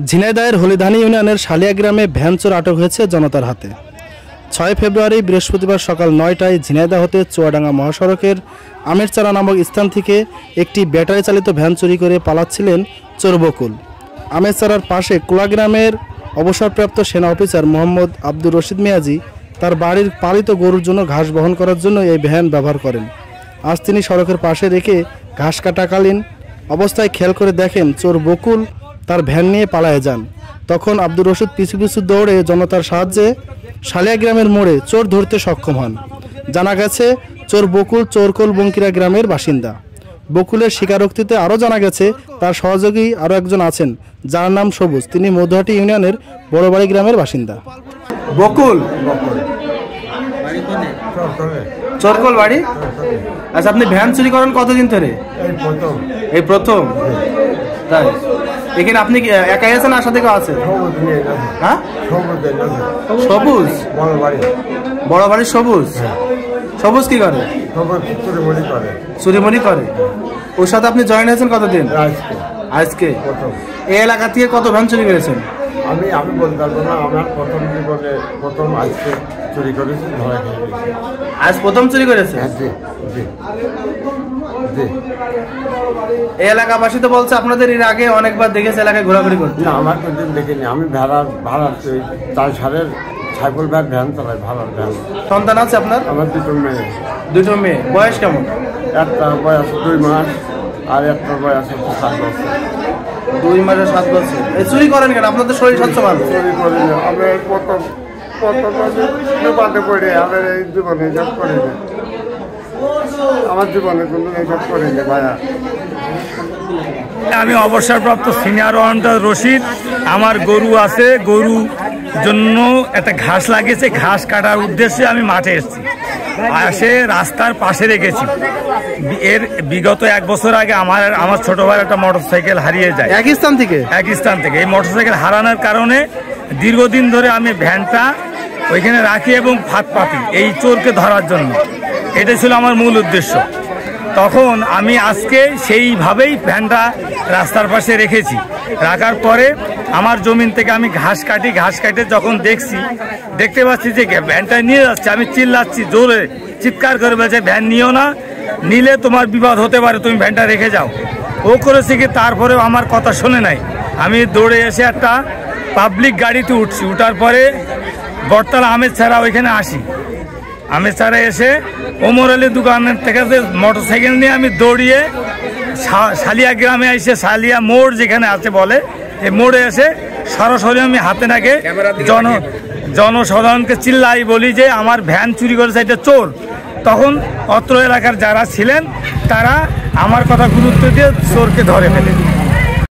ঝিনাইদহের হলিধানী ইউনিয়নের শালিয়া গ্রামে ভ্যান চোর আটক হয়েছে জনতার হাতে। 6 ফেব্রুয়ারি বৃহস্পতিবার সকাল 9টায় ঝিনাইদহ হতে চুয়াডাঙ্গা মহাসড়কের আমিরচারা নামক স্থান থেকে একটি ব্যাটারি চালিত ভ্যান চুরি করে পালাচ্ছিলেন চোর বকুল। আমিরচারার পাশে কুলা গ্রামের অবসরপ্রাপ্ত সেনা অফিসার মোহাম্মদ আব্দুর রশিদ মিয়াজি তার বাড়ির পালিত গরুর জন্য ঘাস বহন করার জন্য এই ভ্যান ব্যবহার করেন। আজ তিনি সড়কের পাশে রেখে ঘাস কাটাকালীন অবস্থায় খেয়াল করে দেখেন চোর বকুল তার ভ্যান নিয়ে পালায়ে যান। তখন আব্দুর রশিদ পিছু পিছু দৌড়ে জনতার সাহায্যে শালিয়া গ্রামের মোড়ে চোর ধরতে সক্ষম হন। জানা গেছে চোর বকুল চোরকোল বঙ্কিরা গ্রামের বাসিন্দা। বকুলের স্বীকারোক্তিতে আরও জানা গেছে তার সহযোগী আরও একজন আছেন যার নাম সবুজ, তিনি মধুহাটি ইউনিয়নের বড়বাড়ি গ্রামের বাসিন্দা। বকুল চোরকোল বাড়ি। আচ্ছা, আপনি ভ্যান চুরি করেন কতদিন ধরে? এই প্রথম। তাই এখানে আপনি একাই আছেন আর সাথে কেউ আছে? হ্যাঁ, সবুজ বড় বাড়ির সবুজ। সবুজ কি করে? চুরিমুরি করে। ওর সাথে আপনি জয়েন হয়েছেন কতদিন? আজকে। এই এলাকা থেকে কত ভ্যান চুরি করেছেন? আমি বলতে পারবো না, আমার প্রথম জীবনে প্রথম আজকে চুরি করেছি। আজ প্রথম চুরি করেছে? এই এলাকাবাসী তো বলছে আপনাদের এর আগে অনেকবার দেখেছে এলাকায় ঘোরাঘুরি করতে। না, আমার কোনদিন দেখিনি। আমি ভাড়ার তার সারের সাইকেল ভ্যান চালাই, ভাড়ার ভ্যান। সন্তান আছে আপনার? আমার দুটো মেয়ে। দুটো মেয়ে। বয়স কেমন? একটার বয়স 2 মাস আর একটার বয়স 7 বছর। 2 মাসে 7 বছর। এই চুরি করেন কেন? আপনাদের শরীর স্বাস্থ্য ভালো? চুরি করি না, আমি প্রথম পড়ে আমার এই জীবনে জব করি না। আমার জীবনে কোনো জব করি না ভাইয়া। আমি অবসরপ্রাপ্ত সিনিয়র ওয়ান্টার রশিদ। আমার গরু আছে, গরু জন্য একটা ঘাস লাগিয়েছে, ঘাস কাটার উদ্দেশ্যে আমি মাঠে এসেছি। আসে রাস্তার পাশে রেখেছি। এর বিগত 1 বছর আগে আমার ছোট ভাই একটা মোটরসাইকেল হারিয়ে যায় এক স্থান থেকে। এই মোটরসাইকেল হারানোর কারণে দীর্ঘদিন ধরে আমি ভ্যানটা ওইখানে রাখি এবং ফাঁদ পাতি এই চোরকে ধরার জন্য। এটা ছিল আমার মূল উদ্দেশ্য। তখন আমি আজকে সেইভাবেই ভ্যানটা রাস্তার পাশে রেখেছি। রাখার পরে আমার জমিন থেকে আমি ঘাস কাটে যখন দেখতে পাচ্ছি যে ভ্যানটা নিয়ে যাচ্ছে, আমি চিল্লাচ্ছি, জোরে চিৎকার করে বলছে ভ্যান নিও না, নিলে তোমার বিপদ হতে পারে, তুমি ভ্যানটা রেখে যাও। ও করেছে কি, তারপরেও আমার কথা শোনে নাই। আমি দৌড়ে এসে একটা পাবলিক গাড়িতে উঠছি। উঠার পরে বটতলা আমিরচারা ওইখানে আসি। আমিরচারা এসে ওমর আলী দোকানের থেকে মোটরসাইকেল নিয়ে আমি দৌড়িয়ে শালিয়া গ্রামে এসে শালিয়া মোড় যেখানে আছে বলে, এই মোড়ে এসে সরাসরি আমি হাতে নাকে জনসাধারণকে চিল্লাই বলি যে আমার ভ্যান চুরি করেছে, এটা চোর। তখন অত্র এলাকার যারা ছিলেন তারা আমার কথা গুরুত্ব দিয়ে চোরকে ধরে ফেলে।